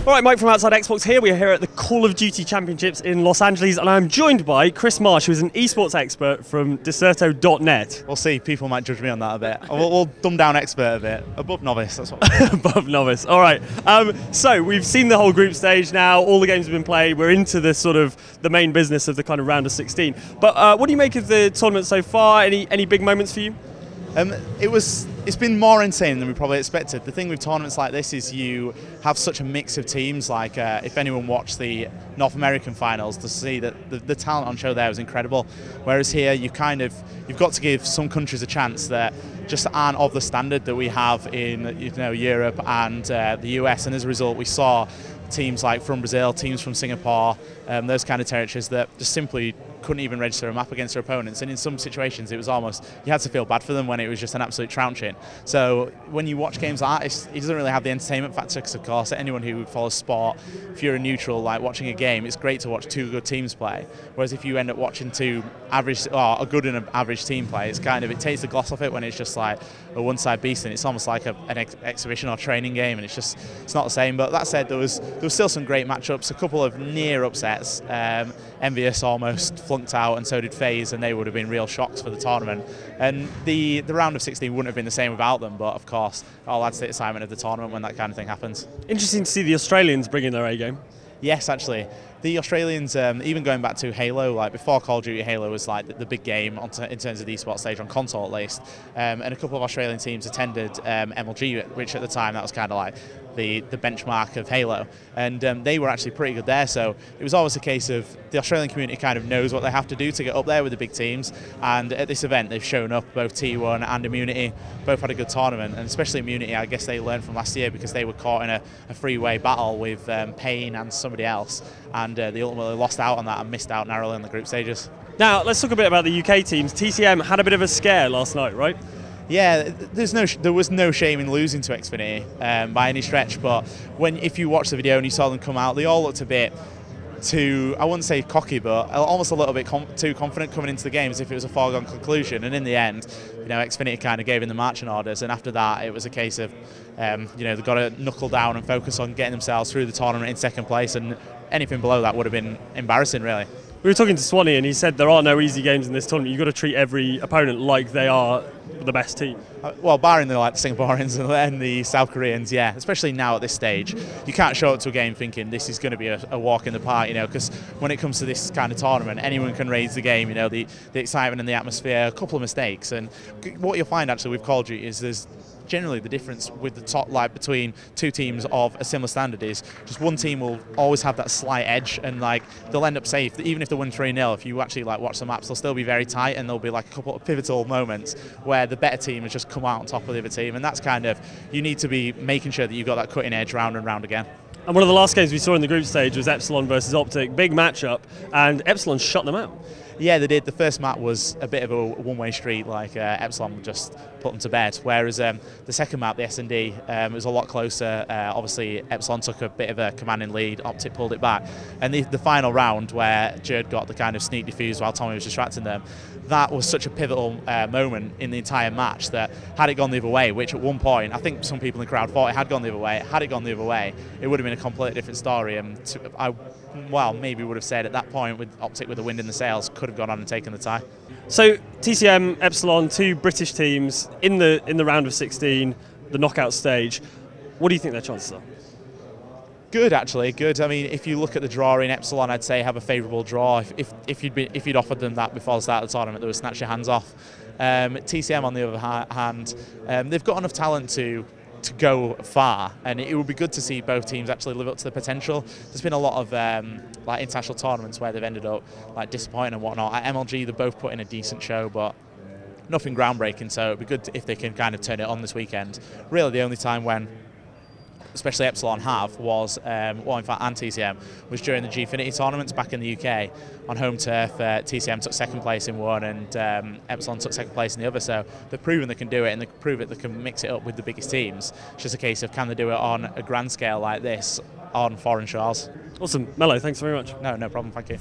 All right, Mike from Outside Xbox here. We are here at the Call of Duty Championships in Los Angeles, and I'm joined by Chris Marsh, who is an esports expert from Dexerto.net. We'll see. People might judge me on that a bit. We'll dumb down expert a bit. Above novice, that's what Above novice. All right. So we've seen the whole group stage now. All the games have been played. We're into the sort of the main business of the kind of round of 16. But what do you make of the tournament so far? Any big moments for you? It's been more insane than we probably expected. The thing with tournaments like this is you have such a mix of teams. Like if anyone watched the North American finals, to see that the talent on show there was incredible. Whereas here you've got to give some countries a chance that just aren't of the standard that we have in Europe and the US, and as a result we saw teams like from Brazil, teams from Singapore, those kind of territories that just simply couldn't even register a map against their opponents, and in some situations it was almost, you had to feel bad for them when it was just an absolute trouncing. So when you watch games like that, it doesn't really have the entertainment factor, because of course anyone who follows sport, if you're a neutral like watching a game, it's great to watch two good teams play, whereas if you end up watching two average, or a good and an average team play, it's kind of, it takes the gloss off it when it's just like a one-side beast, and it's almost like an exhibition or training game, and it's not the same. But that said, there was still some great matchups, a couple of near upsets. Envious almost flunked out, and so did FaZe, and they would have been real shocks for the tournament. And the round of 16 wouldn't have been the same without them, but of course it all adds to the excitement of the tournament when that kind of thing happens. Interesting to see the Australians bring in their A game. Yes, actually. The Australians, even going back to Halo, like before Call of Duty, Halo was like the big game in terms of the esports stage on console at least, and a couple of Australian teams attended MLG, which at the time that was kind of like the benchmark of Halo, and they were actually pretty good there. So it was always a case of the Australian community kind of knows what they have to do to get up there with the big teams, and at this event they've shown up. Both T1 and Immunity both had a good tournament, and especially Immunity, I guess they learned from last year because they were caught in a freeway battle with Pain and somebody else, and they ultimately lost out on that and missed out narrowly in the group stages. Now let's talk a bit about the UK teams. TCM had a bit of a scare last night, right? Yeah, there was no shame in losing to Xfinity by any stretch, but if you watch the video and you saw them come out, they all looked a bit too, I wouldn't say cocky, but almost a little bit too confident coming into the game, as if it was a foregone conclusion. And in the end, Xfinity kind of gave in the marching orders, and after that it was a case of they've got to knuckle down and focus on getting themselves through the tournament in second place, and anything below that would have been embarrassing, really. We were talking to Swanee, and he said there are no easy games in this tournament. You've got to treat every opponent like they are the best team. Well, barring the Singaporeans and the South Koreans, yeah. Especially now at this stage, you can't show up to a game thinking this is going to be a walk in the park, because when it comes to this kind of tournament, anyone can raise the game. The excitement and the atmosphere, a couple of mistakes, and what you'll find actually with Call of Duty is there's generally the difference with the top between two teams of a similar standard is just one team will always have that slight edge, and they'll end up safe. Even if they win 3-0, if you actually watch the maps, they'll still be very tight, and there'll be a couple of pivotal moments where the better team has just come out on top of the other team, and that's kind of, you need to be making sure that you've got that cutting edge round and round again. And one of the last games we saw in the group stage was Epsilon versus Optic, big matchup, and Epsilon shut them out. Yeah, they did. The first map was a bit of a one-way street, Epsilon just put them to bed, whereas the second map, the S&D, was a lot closer. Obviously, Epsilon took a bit of a commanding lead, Optic pulled it back, and the final round where Jerd got the kind of sneak defuse while Tommy was distracting them, that was such a pivotal moment in the entire match that had it gone the other way, which at one point, I think some people in the crowd thought it had gone the other way, had it gone the other way, it would have been a completely different story, and maybe would have said at that point, with Optic with the wind in the sails, could have gone on and taken the tie. So TCM, Epsilon, two British teams in the round of 16, the knockout stage. What do you think their chances are? Good, actually, good. I mean, if you look at the draw in Epsilon, I'd say have a favourable draw. If you'd offered them that before the start of the tournament, they would snatch your hands off. TCM, on the other hand, they've got enough talent to go far, and it would be good to see both teams actually live up to the potential. There's been a lot of international tournaments where they've ended up disappointing and whatnot. At MLG, they both put in a decent show, but nothing groundbreaking. So it'd be good if they can kind of turn it on this weekend. Really, the only time when especially Epsilon was, and TCM, was during the Gfinity tournaments back in the UK. On home turf, TCM took second place in one, and Epsilon took second place in the other. So they've proven they can do it, and they've proven they can mix it up with the biggest teams. It's just a case of, can they do it on a grand scale like this on foreign shores? Awesome. Mello, thanks very much. No problem, thank you.